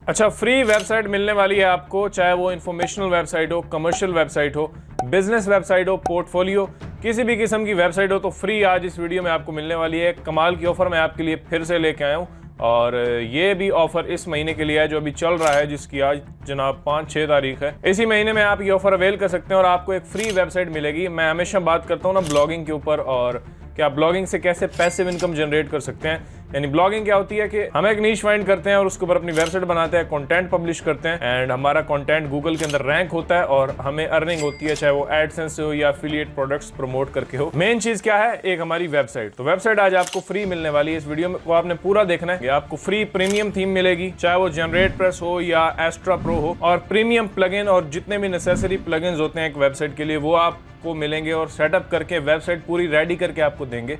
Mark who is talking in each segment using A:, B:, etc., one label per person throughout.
A: अच्छा, free website मिलने वाली है आपको, चाहे वो इंफॉर्मेशनल वेबसाइट हो, कमर्शियल वेबसाइट हो, बिजनेस वेबसाइट हो, पोर्टफोलियो, किसी भी किस्म की वेबसाइट हो, तो फ्री आज इस वीडियो में आपको मिलने वाली है। कमाल की ऑफर मैं आपके लिए फिर से लेके आया हूँ और ये भी ऑफर इस महीने के लिए है जो अभी चल रहा है, जिसकी आज जनाब 5-6 तारीख है। इसी महीने में आप ये ऑफर अवेल कर सकते हैं और आपको एक फ्री वेबसाइट मिलेगी। मैं हमेशा बात करता हूँ ना ब्लॉगिंग के ऊपर और कि आप ब्लॉगिंग से कैसे पैसिव इनकम जनरेट कर सकते हैं। यानी ब्लॉगिंग क्या होती है कि हम एक नीश फाइंड करते हैं और उसके ऊपर अपनी वेबसाइट बनाते हैं, कंटेंट पब्लिश करते हैं एंड हमारा कंटेंट गूगल के अंदर रैंक होता है और हमें अर्निंग होती है, चाहे वो एडसेंस से हो या एफिलिएट प्रोडक्ट्स प्रमोट करके हो। मेन चीज क्या है, एक हमारी वेबसाइट। तो वेबसाइट आज आपको फ्री मिलने वाली है। इस वीडियो में को आपने पूरा देखना है। आपको फ्री प्रीमियम थीम मिलेगी, चाहे वो जनरेट प्रेस हो या एस्ट्रा प्रो हो, और प्रीमियम प्लगइन और जितने भी नेसेसरी प्लगइन्स होते हैं एक वेबसाइट के लिए वो आपको मिलेंगे और सेटअप करके वेबसाइट पूरी रेडी करके आपको देंगे।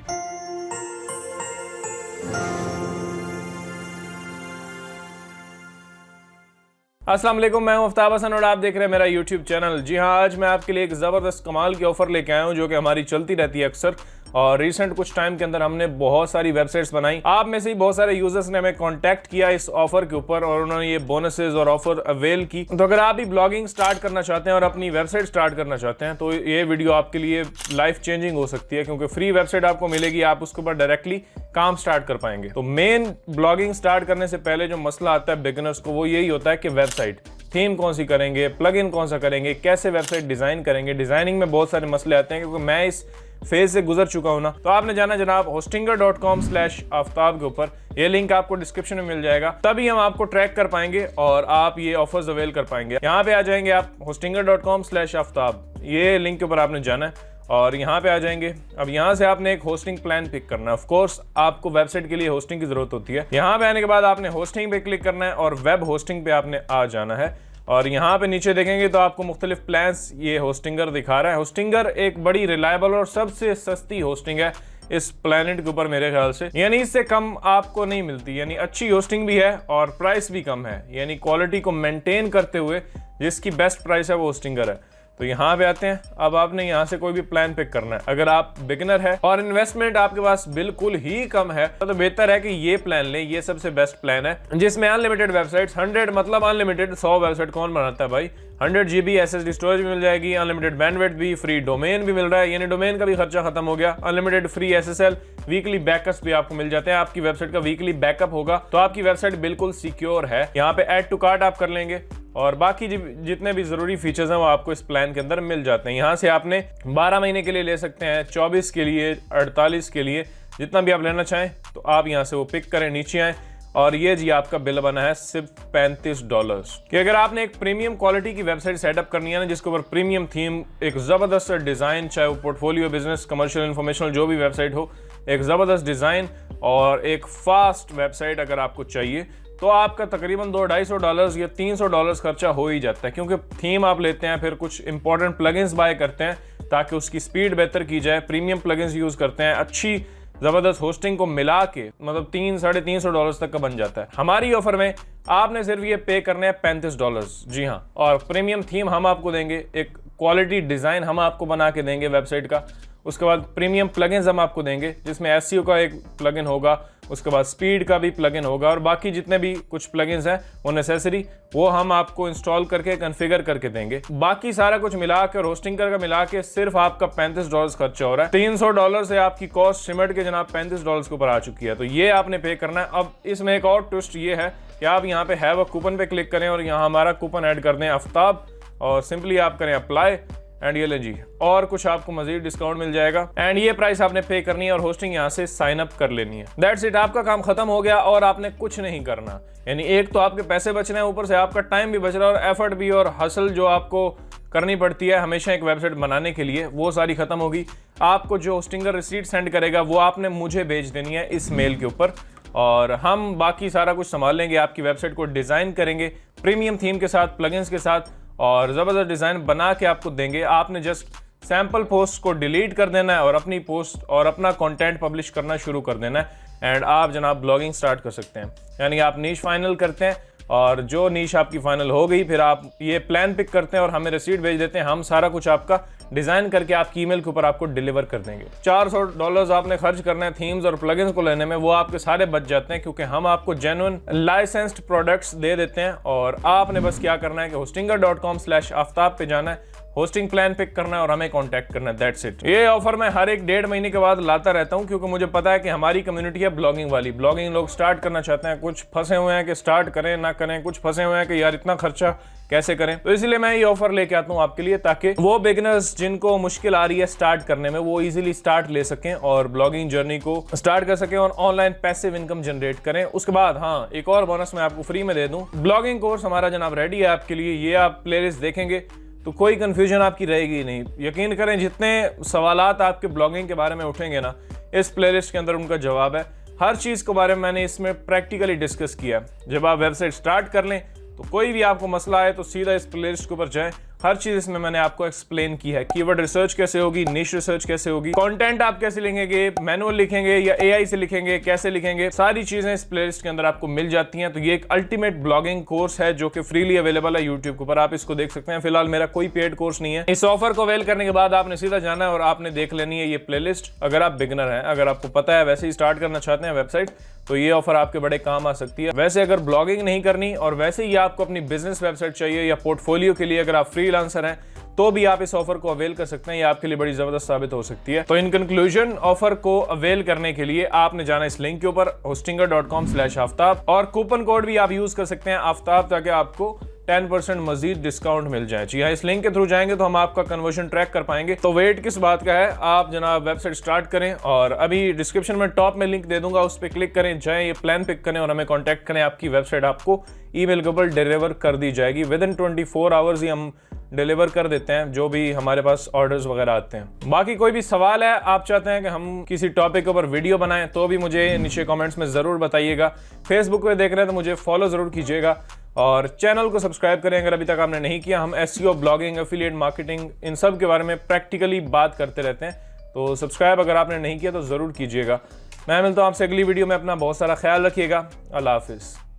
A: अस्सलाम वालेकुम, मैं हूं आफ्ताब हसन और आप देख रहे हैं मेरा यूट्यूब चैनल। जी हां, आज मैं आपके लिए एक ज़बरदस्त कमाल की ऑफर लेके आया हूं जो कि हमारी चलती रहती है अक्सर, और रिसेंट कुछ टाइम के अंदर हमने बहुत सारी वेबसाइट्स बनाई। आप में से ही बहुत सारे यूजर्स ने हमें कांटेक्ट किया इस ऑफर के ऊपर और उन्होंने ये बोनसेस और ऑफर अवेल की। तो अगर आप भी ब्लॉगिंग स्टार्ट करना चाहते हैं और अपनी वेबसाइट स्टार्ट करना चाहते हैं तो ये वीडियो आपके लिए लाइफ चेंजिंग हो सकती है, क्योंकि फ्री वेबसाइट आपको मिलेगी, आप उसके ऊपर डायरेक्टली काम स्टार्ट कर पाएंगे। तो मेन ब्लॉगिंग स्टार्ट करने से पहले जो मसला आता है बिगिनर्स को, वो यही होता है कि वेबसाइट थीम कौन सी करेंगे, प्लगइन कौन सा करेंगे, कैसे वेबसाइट डिजाइन करेंगे। डिजाइनिंग में बहुत सारे मसले आते हैं, क्योंकि मैं इस फेज से गुजर चुका हूं ना। तो आपने जाना जनाब hostinger.com/आफ्ताब के ऊपर, ये लिंक आपको डिस्क्रिप्शन में मिल जाएगा, तभी हम आपको ट्रैक कर पाएंगे और आप ये ऑफर्स अवेल कर पाएंगे। यहाँ पे आ जाएंगे आप hostinger.com/आफ्ताब, ये लिंक के ऊपर आपने जाना है और यहाँ पे आ जाएंगे। अब यहाँ से आपने एक होस्टिंग प्लान पिक करना है। ऑफ कोर्स आपको वेबसाइट के लिए होस्टिंग की जरूरत होती है। यहाँ पे आने के बाद आपने होस्टिंग पे क्लिक करना है और वेब होस्टिंग पे आपने आ जाना है और यहाँ पे नीचे देखेंगे तो आपको मुख्तलिफ प्लान्स ये होस्टिंगर दिखा रहा है। होस्टिंगर एक बड़ी रिलायबल और सबसे सस्ती होस्टिंग है इस प्लेनेट के ऊपर मेरे ख्याल से, यानी इससे कम आपको नहीं मिलती। यानी अच्छी होस्टिंग भी है और प्राइस भी कम है, यानी क्वालिटी को मेंटेन करते हुए जिसकी बेस्ट प्राइस है वो होस्टिंगर है। तो यहाँ पे आते हैं। अब आपने यहाँ से कोई भी प्लान पिक करना है। अगर आप बिगिनर है और इन्वेस्टमेंट आपके पास बिल्कुल ही कम है तो बेहतर है कि ये प्लान लें। ये सबसे बेस्ट प्लान है जिसमें अनलिमिटेड वेबसाइट्स, 100 मतलब अनलिमिटेड, 100 वेबसाइट कौन बनाता है भाई। 100 GB SSD स्टोरेज भी मिल जाएगी, अनलिमिटेड बैंडविड्थ भी, फ्री डोमेन भी मिल रहा है, यानी डोमेन का भी खर्चा खत्म हो गया। Unlimited free SSL, weekly backups भी आपको मिल जाते हैं। आपकी वेबसाइट का वीकली बैकअप होगा तो आपकी वेबसाइट बिल्कुल सिक्योर है। यहाँ पे ऐड टू कार्ट आप कर लेंगे और बाकी जितने भी जरूरी फीचर्स हैं वो आपको इस प्लान के अंदर मिल जाते हैं। यहाँ से आपने 12 महीने के लिए ले सकते हैं, 24 के लिए, 48 के लिए, जितना भी आप लेना चाहें। तो आप यहाँ से वो पिक करें, नीचे आए और ये जी आपका बिल बना है सिर्फ $35 कि अगर आपने एक प्रीमियम क्वालिटी की वेबसाइट सेटअप करनी है ना, जिसके ऊपर प्रीमियम थीम, एक जबरदस्त डिजाइन, चाहे वो पोर्टफोलियो, बिजनेस, कमर्शियल, इंफॉर्मेशनल, जो भी वेबसाइट हो, एक जबरदस्त डिजाइन और एक फास्ट वेबसाइट अगर आपको चाहिए तो आपका तकरीबन $200-250 या $300 खर्चा हो ही जाता है, क्योंकि थीम आप लेते हैं, फिर कुछ इंपॉर्टेंट प्लगइन्स बाय करते हैं ताकि उसकी स्पीड बेहतर की जाए, प्रीमियम प्लगइन्स यूज करते हैं, अच्छी जबरदस्त होस्टिंग को मिला के मतलब $300-350 तक का बन जाता है। हमारी ऑफर में आपने सिर्फ ये पे करने हैं $35, जी हाँ, और प्रीमियम थीम हम आपको देंगे, एक क्वालिटी डिजाइन हम आपको बना के देंगे वेबसाइट का, उसके बाद प्रीमियम प्लगइन्स हम आपको देंगे जिसमें SEO का एक प्लगइन होगा, उसके बाद स्पीड का भी प्लगइन होगा और बाकी जितने भी कुछ प्लगइन्स हैं वो नेसेसरी, वो हम आपको इंस्टॉल करके कॉन्फ़िगर करके देंगे। बाकी सारा कुछ मिला के, होस्टिंगर का मिला के सिर्फ आपका $35 खर्चा हो रहा है। $300 से आपकी कॉस्ट सिमट के जनाब $35 के ऊपर आ चुकी है, तो ये आपने पे करना है। अब इसमें एक और ट्विस्ट ये है कि आप यहाँ पे हैव अ कूपन पे क्लिक करें और यहाँ हमारा कूपन ऐड कर दें आफ्ताब और सिंपली आप करें अप्लाई एंड ये लें जी, और कुछ आपको मजीद डिस्काउंट मिल जाएगा एंड ये प्राइस आपने पे करनी है और होस्टिंग यहाँ से साइन अप कर लेनी है। दैट्स इट, आपका काम खत्म हो गया और आपने कुछ नहीं करना। यानी एक तो आपके पैसे बच रहे हैं, ऊपर से आपका टाइम भी बच रहा है और एफर्ट भी और हसल जो आपको करनी पड़ती है हमेशा एक वेबसाइट बनाने के लिए, वो सारी खत्म होगी। आपको जो होस्टिंगर रिसीट सेंड करेगा वो आपने मुझे भेज देनी है इस मेल के ऊपर और हम बाकी सारा कुछ संभाल लेंगे। आपकी वेबसाइट को डिजाइन करेंगे प्रीमियम थीम के साथ, प्लगइन्स के साथ और ज़बरदस्त डिज़ाइन बना के आपको देंगे। आपने जस्ट सैम्पल पोस्ट को डिलीट कर देना है और अपनी पोस्ट और अपना कंटेंट पब्लिश करना शुरू कर देना है एंड आप जनाब ब्लॉगिंग स्टार्ट कर सकते हैं। यानी आप नीश फाइनल करते हैं और जो नीश आपकी फाइनल हो गई फिर आप ये प्लान पिक करते हैं और हमें रिसीट भेज देते हैं। हम सारा कुछ आपका डिजाइन करके आपकी ईमेल के ऊपर आपको डिलीवर कर देंगे। $400 आपने खर्च करना है थीम्स और प्लगइन्स को लेने में, वो आपके सारे बच जाते हैं क्योंकि हम आपको जेन्युइन लाइसेंस्ड प्रोडक्ट्स दे देते हैं। और आपने बस क्या करना है कि hostinger.com/आफ्ताब पे जाना है, होस्टिंग प्लान पिक करना है और हमें कांटेक्ट करना है, दैट्स इट। ये ऑफर मैं हर एक 1.5 महीने के बाद लाता रहता हूं क्योंकि मुझे पता है कि हमारी कम्युनिटी है ब्लॉगिंग वाली। ब्लॉगिंग लोग स्टार्ट करना चाहते हैं, कुछ फंसे हुए हैं कि स्टार्ट करें ना करें, कुछ फंसे हुए हैं कि यार इतना खर्चा कैसे करें। तो इसलिए मैं ये ऑफर लेके आता हूं आपके लिए ताकि वो बिगिनर्स जिनको मुश्किल आ रही है स्टार्ट करने में वो इजीली स्टार्ट ले सकें और ब्लॉगिंग जर्नी को स्टार्ट कर सकें और ऑनलाइन पैसिव इनकम जनरेट करें। उसके बाद हाँ, एक और बोनस मैं आपको फ्री में दे दूं। ब्लॉगिंग कोर्स हमारा जनाब रेडी है आपके लिए। ये आप प्लेलिस्ट देखेंगे तो कोई कंफ्यूजन आपकी रहेगी नहीं। यकीन करें जितने सवालात आपके ब्लॉगिंग के बारे में उठेंगे ना, इस प्लेलिस्ट के अंदर उनका जवाब है। हर चीज़ के बारे में मैंने इसमें प्रैक्टिकली डिस्कस किया। जब आप वेबसाइट स्टार्ट कर लें तो कोई भी आपको मसला आए तो सीधा इस प्लेलिस्ट के ऊपर जाएं। हर चीज इसमें मैंने आपको एक्सप्लेन की है। कीवर्ड रिसर्च कैसे होगी, निश रिसर्च कैसे होगी, कंटेंट आप कैसे लिखेंगे, मैनुअल लिखेंगे या एआई से लिखेंगे, कैसे लिखेंगे, सारी चीजें इस प्लेलिस्ट के अंदर आपको मिल जाती हैं। तो ये एक अल्टीमेट ब्लॉगिंग कोर्स है जो कि फ्रीली अवेलेबल है यूट्यूब के ऊपर, आप इसको देख सकते हैं। फिलहाल मेरा कोई पेड कोर्स नहीं है। इस ऑफर को अवेल करने के बाद आपने सीधा जाना है और आपने देख लेनी है ये प्लेलिस्ट। अगर आप बिगिनर हैं, अगर आपको पता है वैसे ही स्टार्ट करना चाहते हैं वेबसाइट, तो ये ऑफर आपके बड़े काम आ सकती है। वैसे अगर ब्लॉगिंग नहीं करनी और वैसे ही आपको अपनी बिजनेस वेबसाइट चाहिए या पोर्टफोलियो के लिए अगर आप फ्रीलांसर हैं तो भी आप इस ऑफर को अवेल कर सकते हैं। ये आपके लिए बड़ी जबरदस्त साबित हो सकती है। तो इन कंक्लूजन, ऑफर को अवेल करने के लिए आपने जाना इस लिंक के ऊपर hostinger.com/आफ्ताब और कूपन कोड भी आप यूज कर सकते हैं आफ्ताब, ताकि आपको 10% मजीद डिस्काउंट मिल जाए। जी हाँ, इस लिंक के थ्रू जाएंगे तो हम आपका कन्वर्जन ट्रैक कर पाएंगे। तो वेट किस बात का है, आप जनाब वेबसाइट स्टार्ट करें और अभी डिस्क्रिप्शन में टॉप में लिंक दे दूंगा, उस पर क्लिक करें, जाएं, ये प्लान पिक करें और हमें कॉन्टैक्ट करें। आपकी वेबसाइट आपको ईमेल के ऊपर डिलीवर कर दी जाएगी। विदिन 24 आवर्स ही हम डिलीवर कर देते हैं जो भी हमारे पास ऑर्डर्स वगैरह आते हैं। बाकी कोई भी सवाल है, आप चाहते हैं कि हम किसी टॉपिक के ऊपर वीडियो बनाएं, तो भी मुझे नीचे कमेंट्स में ज़रूर बताइएगा। फेसबुक पे देख रहे हैं तो मुझे फॉलो ज़रूर कीजिएगा और चैनल को सब्सक्राइब करें अगर अभी तक आपने नहीं किया। हम SEO, ब्लॉगिंग, एफिलिएट मार्केटिंग, इन सब के बारे में प्रैक्टिकली बात करते रहते हैं, तो सब्सक्राइब अगर आपने नहीं किया तो ज़रूर कीजिएगा। मैं मिलता हूँ आपसे अगली वीडियो में। अपना बहुत सारा ख्याल रखिएगा। अल्लाह हाफिज़।